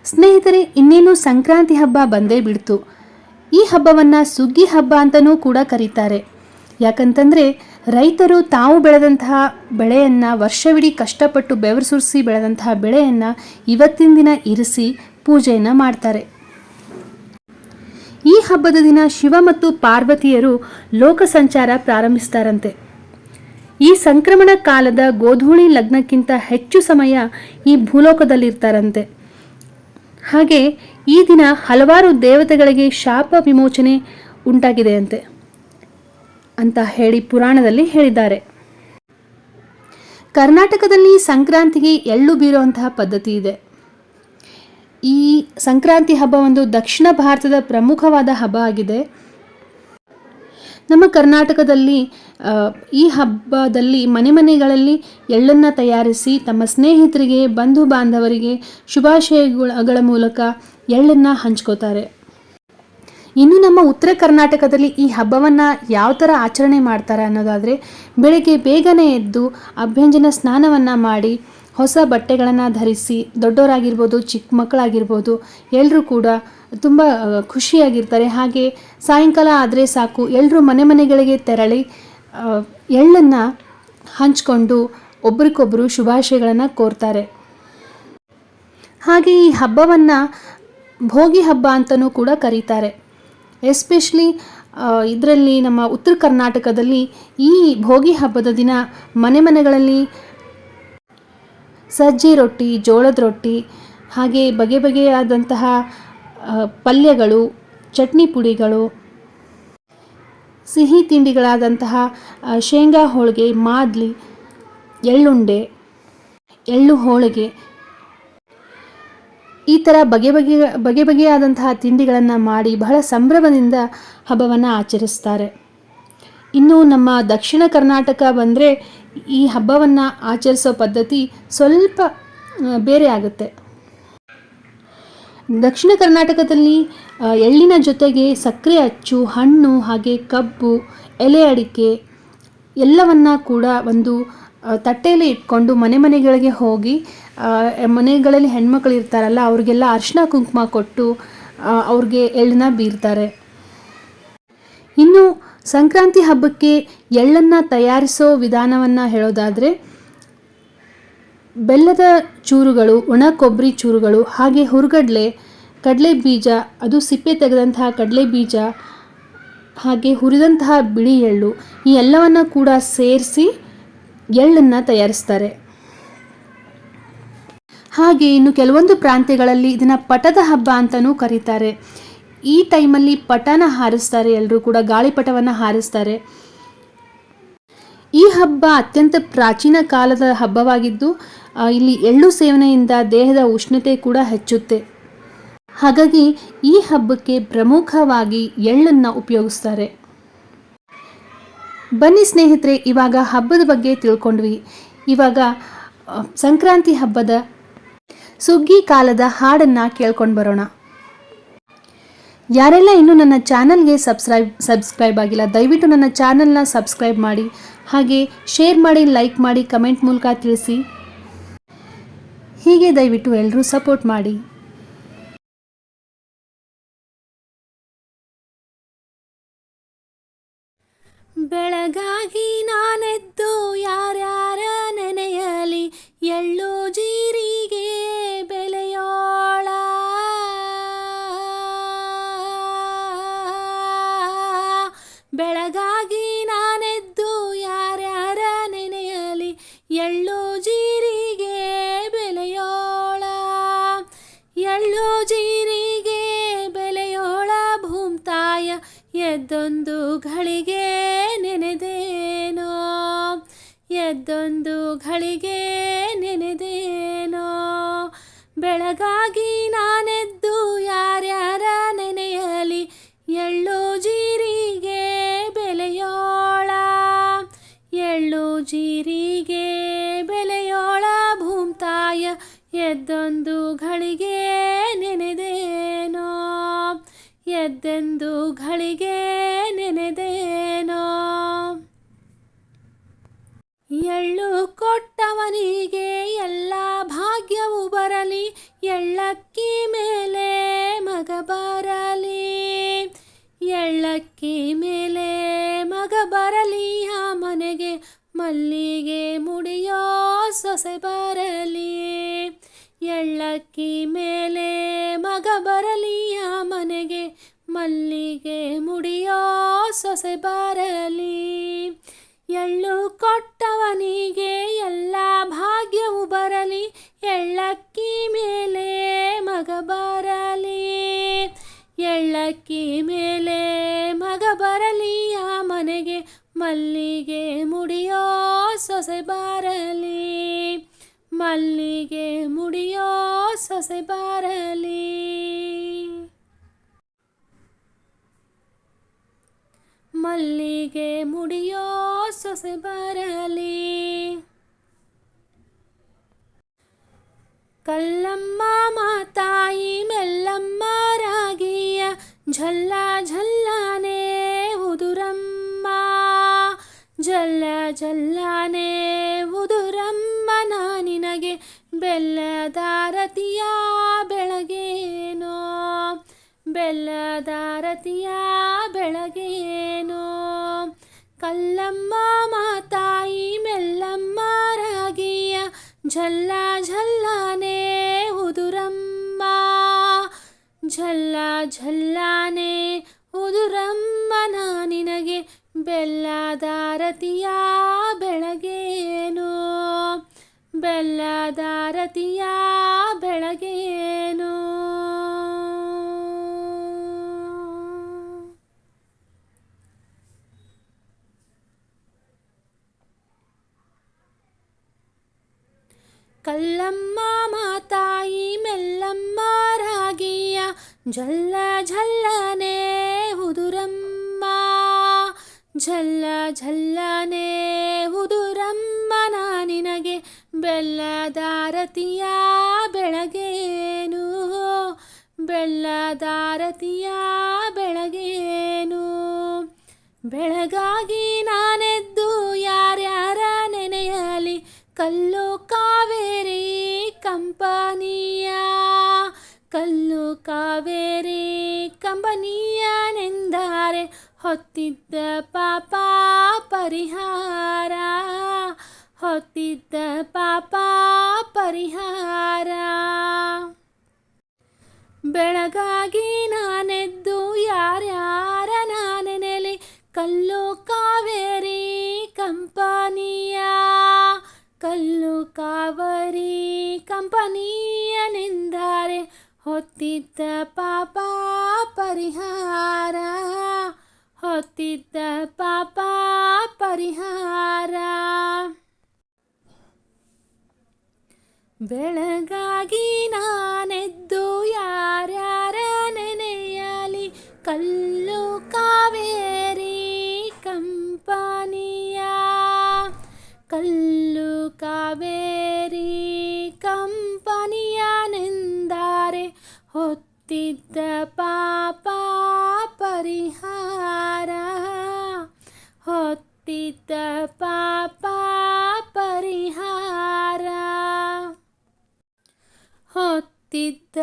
ಸ್ನೇಹಿತರೆ, ಇನ್ನೇನು ಸಂಕ್ರಾಂತಿ ಹಬ್ಬ ಬಂದೇ ಬಿಡ್ತು. ಈ ಹಬ್ಬವನ್ನು ಸುಗ್ಗಿ ಹಬ್ಬ ಅಂತಲೂ ಕೂಡ ಕರೀತಾರೆ. ಯಾಕಂತಂದರೆ ರೈತರು ತಾವು ಬೆಳೆದಂತಹ ಬೆಳೆಯನ್ನು, ವರ್ಷವಿಡೀ ಕಷ್ಟಪಟ್ಟು ಬೆವರು ಸುರಿಸಿ ಬೆಳೆದಂತಹ ಬೆಳೆಯನ್ನು ಇವತ್ತಿನ ದಿನ ಇರಿಸಿ ಪೂಜೆಯನ್ನು ಮಾಡ್ತಾರೆ. ಈ ಹಬ್ಬದ ದಿನ ಶಿವ ಮತ್ತು ಪಾರ್ವತಿಯರು ಲೋಕ ಸಂಚಾರ ಪ್ರಾರಂಭಿಸ್ತಾರಂತೆ. ಈ ಸಂಕ್ರಮಣ ಕಾಲದ ಗೋಧೂಳಿ ಲಗ್ನಕ್ಕಿಂತ ಹೆಚ್ಚು ಸಮಯ ಈ ಭೂಲೋಕದಲ್ಲಿರ್ತಾರಂತೆ. ಹಾಗೆ ಈ ದಿನ ಹಲವಾರು ದೇವತೆಗಳಿಗೆ ಶಾಪ ವಿಮೋಚನೆ ಉಂಟಾಗಿದೆ ಅಂತ ಹೇಳಿ ಪುರಾಣದಲ್ಲಿ ಹೇಳಿದ್ದಾರೆ. ಕರ್ನಾಟಕದಲ್ಲಿ ಸಂಕ್ರಾಂತಿಗೆ ಎಳ್ಳು ಬೀರುವಂತಹ ಪದ್ಧತಿ ಇದೆ. ಈ ಸಂಕ್ರಾಂತಿ ಹಬ್ಬ ಒಂದು ದಕ್ಷಿಣ ಭಾರತದ ಪ್ರಮುಖವಾದ ಹಬ್ಬ ಆಗಿದೆ. ನಮ್ಮ ಕರ್ನಾಟಕದಲ್ಲಿ ಈ ಹಬ್ಬದಲ್ಲಿ ಮನೆಗಳಲ್ಲಿ ಎಳ್ಳನ್ನು ತಯಾರಿಸಿ ತಮ್ಮ ಸ್ನೇಹಿತರಿಗೆ, ಬಂಧು ಬಾಂಧವರಿಗೆ ಶುಭಾಶಯಗಳ ಮೂಲಕ ಎಳ್ಳನ್ನು ಹಂಚ್ಕೋತಾರೆ. ಇನ್ನು ನಮ್ಮ ಉತ್ತರ ಕರ್ನಾಟಕದಲ್ಲಿ ಈ ಹಬ್ಬವನ್ನು ಯಾವ ಥರ ಆಚರಣೆ ಮಾಡ್ತಾರೆ ಅನ್ನೋದಾದರೆ, ಬೆಳಗ್ಗೆ ಬೇಗನೆ ಎದ್ದು ಅಭ್ಯಂಜನ ಸ್ನಾನವನ್ನು ಮಾಡಿ ಹೊಸ ಬಟ್ಟೆಗಳನ್ನು ಧರಿಸಿ, ದೊಡ್ಡವರಾಗಿರ್ಬೋದು ಚಿಕ್ಕ ಮಕ್ಕಳಾಗಿರ್ಬೋದು ಎಲ್ಲರೂ ಕೂಡ ತುಂಬ ಖುಷಿಯಾಗಿರ್ತಾರೆ. ಹಾಗೆ ಸಾಯಂಕಾಲ ಆದರೆ ಸಾಕು ಎಲ್ಲರೂ ಮನೆಗಳಿಗೆ ತೆರಳಿ ಎಳ್ಳನ್ನು ಹಂಚಿಕೊಂಡು ಒಬ್ರಿಗೊಬ್ಬರು ಶುಭಾಶಯಗಳನ್ನು ಕೋರ್ತಾರೆ. ಹಾಗೆ ಈ ಹಬ್ಬವನ್ನು ಭೋಗಿ ಹಬ್ಬ ಅಂತಲೂ ಕೂಡ ಕರೀತಾರೆ. ಎಸ್ಪೆಷಲಿ ಇದರಲ್ಲಿ ನಮ್ಮ ಉತ್ತರ ಕರ್ನಾಟಕದಲ್ಲಿ ಈ ಭೋಗಿ ಹಬ್ಬದ ದಿನ ಮನೆಗಳಲ್ಲಿ ಸಜ್ಜೆ ರೊಟ್ಟಿ, ಜೋಳದ ರೊಟ್ಟಿ, ಹಾಗೆ ಬಗೆಯಾದಂತಹ ಪಲ್ಯಗಳು, ಚಟ್ನಿ ಪುಡಿಗಳು, ಸಿಹಿ ತಿಂಡಿಗಳಾದಂತಹ ಶೇಂಗಾ ಹೋಳಿಗೆ, ಮಾದ್ಲಿ, ಎಳ್ಳುಂಡೆ, ಎಳ್ಳು ಹೋಳಿಗೆ, ಈ ಥರ ಬಗೆಯಾದಂತಹ ತಿಂಡಿಗಳನ್ನು ಮಾಡಿ ಬಹಳ ಸಂಭ್ರಮದಿಂದ ಹಬ್ಬವನ್ನು ಆಚರಿಸ್ತಾರೆ. ಇನ್ನು ನಮ್ಮ ದಕ್ಷಿಣ ಕರ್ನಾಟಕ ಬಂದರೆ ಈ ಹಬ್ಬವನ್ನು ಆಚರಿಸೋ ಪದ್ಧತಿ ಸ್ವಲ್ಪ ಬೇರೆ ಆಗುತ್ತೆ. ದಕ್ಷಿಣ ಕರ್ನಾಟಕದಲ್ಲಿ ಎಳ್ಳಿನ ಜೊತೆಗೆ ಸಕ್ಕರೆ ಅಚ್ಚು, ಹಣ್ಣು, ಹಾಗೆ ಕಬ್ಬು, ಎಲೆ ಅಡಿಕೆ ಎಲ್ಲವನ್ನ ಕೂಡ ಒಂದು ತಟ್ಟೆಯಲ್ಲಿ ಇಟ್ಕೊಂಡು ಮನೆಗಳಿಗೆ ಹೋಗಿ ಮನೆಗಳಲ್ಲಿ ಹೆಣ್ಮಕ್ಳು ಇರ್ತಾರಲ್ಲ ಅವ್ರಿಗೆಲ್ಲ ಅರಿಶಿನ ಕುಂಕುಮ ಕೊಟ್ಟು ಅವ್ರಿಗೆ ಎಳ್ಳನ್ನ ಬೀರ್ತಾರೆ. ಇನ್ನು ಸಂಕ್ರಾಂತಿ ಹಬ್ಬಕ್ಕೆ ಎಳ್ಳನ್ನು ತಯಾರಿಸೋ ವಿಧಾನವನ್ನು ಹೇಳೋದಾದರೆ, ಬೆಲ್ಲದ ಚೂರುಗಳು, ಒಣ ಕೊಬ್ಬರಿ ಚೂರುಗಳು, ಹಾಗೆ ಹುರುಗಡ್ಲೆ, ಕಡಲೆ ಬೀಜ, ಅದು ಸಿಪ್ಪೆ ತೆಗೆದಂತಹ ಕಡಲೆ ಬೀಜ, ಹಾಗೆ ಹುರಿದಂತಹ ಬಿಳಿ ಎಳ್ಳು, ಈ ಎಲ್ಲವನ್ನು ಕೂಡ ಸೇರಿಸಿ ಎಳ್ಳನ್ನು ತಯಾರಿಸ್ತಾರೆ. ಹಾಗೆ ಇನ್ನು ಕೆಲವೊಂದು ಪ್ರಾಂತ್ಯಗಳಲ್ಲಿ ಇದನ್ನು ಪಟದ ಹಬ್ಬ ಅಂತಲೂ ಕರೀತಾರೆ. ಈ ಟೈಮಲ್ಲಿ ಪಟನ ಹಾರಿಸ್ತಾರೆ, ಎಲ್ಲರೂ ಕೂಡ ಗಾಳಿಪಟವನ್ನು ಹಾರಿಸ್ತಾರೆ. ಈ ಹಬ್ಬ ಅತ್ಯಂತ ಪ್ರಾಚೀನ ಕಾಲದ ಹಬ್ಬವಾಗಿದ್ದು ಇಲ್ಲಿ ಎಳ್ಳು ಸೇವನೆಯಿಂದ ದೇಹದ ಉಷ್ಣತೆ ಕೂಡ ಹೆಚ್ಚುತ್ತೆ. ಹಾಗಾಗಿ ಈ ಹಬ್ಬಕ್ಕೆ ಪ್ರಮುಖವಾಗಿ ಎಳ್ಳನ್ನು ಉಪಯೋಗಿಸ್ತಾರೆ. ಬನ್ನಿ ಸ್ನೇಹಿತರೆ, ಇವಾಗ ಹಬ್ಬದ ಬಗ್ಗೆ ತಿಳ್ಕೊಂಡ್ವಿ. ಇವಾಗ ಸಂಕ್ರಾಂತಿ ಹಬ್ಬದ ಸುಗ್ಗಿ ಕಾಲದ ಹಾಡನ್ನು ಕೇಳ್ಕೊಂಡು ಬರೋಣ. ಯಾರೆಲ್ಲ ಇನ್ನೂ ನನ್ನ ಚಾನಲ್ಗೆ ಸಬ್ಸ್ಕ್ರೈಬ್ ಆಗಿಲ್ಲ, ದಯವಿಟ್ಟು ನನ್ನ ಚಾನಲ್ನ ಸಬ್ಸ್ಕ್ರೈಬ್ ಮಾಡಿ, ಹಾಗೆ ಶೇರ್ ಮಾಡಿ, ಲೈಕ್ ಮಾಡಿ, ಕಮೆಂಟ್ ಮೂಲಕ ತಿಳಿಸಿ. ಹೀಗೆ ದಯವಿಟ್ಟು ಎಲ್ಲರೂ ಸಪೋರ್ಟ್ ಮಾಡಿ. ಬೆಳಗಾಗಿ ನಾನೆದ್ದು ಯಾರ್ಯಾರ ನೆನೆಯಲಿ, ಎಳ್ಳು ಜೀರಿಗೆ ಬೆಲೆಯೋಳ. ಬೆಳಗಾಗಿ ನಾನೆದ್ದು ಯಾರ್ಯಾರ ನೆನೆಯಲಿ, ಎಳ್ಳು ಜೀರಿಗೆ ಬೆಲೆಯೋಳ. ಎಳ್ಳು ಜೀರಿಗೆ ಬೆಲೆಯೋಳ ಭೂಮ್ತಾಯ, ಎದ್ದೊಂದು ಘಳಿಗೆ ನೆನೆದೇನೋ, ಎದ್ದೊಂದು ಘಳಿಗೆ ನೆನೆದೇನೋ. ಬೆಳಗಾಗಿ ನಾನೆದ್ದು ಯಾರ್ಯಾರ ನೆನೆಯಲಿ, ಎಳ್ಳು ಜೀರಿಗೆ ಬೆಲೆಯೋಳ. ಎಳ್ಳು ಜೀರಿಗೆ ಬೆಲೆಯೋಳ ಭೂಮ್ತಾಯ, ಎದ್ದೊಂದು ಘಳಿಗೆ ನೆನೆದೇನೋ, ಎದ್ದೆಂದು ಘಳಿಗೆ ನೆನೆದೇನೋ. ಎಳ್ಳು ಕೊಟ್ಟವನಿಗೆ ಎಲ್ಲ ಭಾಗ್ಯವು ಬರಲಿ, ಎಳ್ಳಕ್ಕಿ ಮೇಲೆ ಮಗ ಬರಲಿ. ಎಳ್ಳಕ್ಕಿ ಮೇಲೆ ಮಗ ಬರಲಿ, ಆ ಮನೆಗೆ ಮಲ್ಲಿಗೆ ಮುಡಿಯೋ ಸೊಸೆ ಬರಲಿ. ಎಳ್ಳಕ್ಕಿ ಮೇಲೆ ಮಗ ಬರಲಿ, ಆ ಮನೆಗೆ ಮಲ್ಲಿಗೆ ಮುಡಿಯೋ ಸೊಸೆ ಬರಲಿ. ಎಳ್ಳು ಕೊಟ್ಟವನಿಗೆ ಎಲ್ಲ ಭಾಗ್ಯವು ಬರಲಿ, ಎಳ್ಳಕ್ಕಿ ಮೇಲೆ ಮಗ ಬರಲಿ. ಎಳ್ಳಕ್ಕಿ ಮೇಲೆ ಮಗ ಬರಲಿ, ಆ ಮನೆಗೆ ಮಲ್ಲಿಗೆ ಮುಡಿಯೋ ಸೊಸೆ ಬರಲಿ. ಮಲ್ಲಿಗೆ ಮುಡಿಯೋ ಸೊಸೆ ಬರಲಿ. ಮಲ್ಲಿಗೆ ಮುಡಿಯೋ ಸೊಸೆ ಬರಲಿ. ಕಲ್ಲಮ್ಮ ಮಾತಾಯಿ ಮೆಲ್ಲಮ್ಮ ರಾಗಿಯ ಝಲ್ಲ ಝಲ್ಲನೆ ಉದುರಮ್ಮ. ಝಲ್ಲ ಝಲ್ಲನೆ ಉದುರಮ್ಮ, ನಾ ನಿನಗೆ ಬೆಲ್ಲದಾರತಿಯ ಬೆಳಗೇನೋ. ಬೆಲ್ಲದಾರತಿಯ ಬೆಳಗೇನೋ. ಕಲ್ಲಮ್ಮ ಮಾತಾಯಿ ಮೆಲ್ಲಮ್ಮ ರಾಗಿಯ ಝಲ್ಲ ಝಲ್ಲನೆ ಉದುರಮ್ಮ. ಝಲ್ಲ ಝಲ್ಲನೆ ಉದುರಮ್ಮ, ನಾ ನಿನಗೆ ಬೆಲ್ಲದಾರತಿಯ ಬೆಳಗೇನೋ. ಬೆಲ್ಲದಾರತಿಯ ಬೆಳಗೇನೋ. ಕಲ್ಲಮ್ಮ ಮಾತಾಯಿ ಮೆಲ್ಲಮ್ಮ ರಾಗಿಯ ಝಲ್ಲ ಝಲ್ಲನೆ ಉದುರಮ್ಮ. ಝಲ್ಲ ಝಲ್ಲನೆ ಉದುರಮ್ಮ, ನಾ ನಿನಗೆ ಬೆಲ್ಲದಾರತಿಯ ಬೆಳಗೇನು. ಬೆಲ್ಲದಾರತಿಯ ಬೆಳಗೇನು. ಬೆಳಗಾಗಿ ನಾನೆದ್ದು ಯಾರ್ಯಾರ ನೆನೆಯಲಿ, ಕಲ್ಲು ಕಾವೇರಿ ಕಂಪನಿಯ. ಕಲ್ಲು ಕಾವೇರಿ ಕಂಪನಿಯನೆಂದರೆ ಹೊತ್ತಿದ್ದ ಪಾಪ ಪರಿಹಾರ. ಹೊತ್ತಿದ್ದ ಪಾಪ ಪರಿಹಾರ. ಬೆಳಗಾಗಿ ನಾನೆದ್ದು ಯಾರ್ಯಾರ ನಾನೆನೆಲಿ, ಕಲ್ಲು ಕಾವೇರಿ ಕಂಪನಿಯ. ಕಲ್ಲು ಕಾವೇರಿ ಕಂಪನಿಯನೆಂದರೆ ಹೊತ್ತಿದ್ದ ಪಾಪ ಪರಿಹಾರ. ಹೊತ್ತಿದ್ದ ಪಾಪ ಪರಿಹಾರ. ಬೆಳಗಾಗಿ ನಾನೆದ್ದು ಯಾರ್ಯಾರ ನೆನೆಯಲಿ, ಕಲ್ಲು ಕಾವೇರಿ ಕಂಪನಿಯ. ಕಲ್ಲು ಕಾವೇರಿ ಕಂಪನಿಯನೆಂದರೆ ಹೊತ್ತಿದ್ದ ಪಾಪ ಪರಿಹಾರ. ಹೊತ್ತಿದ್ದ ಪಾಪ ಪರಿಹಾರ. ಹೊತ್ತಿದ್ದ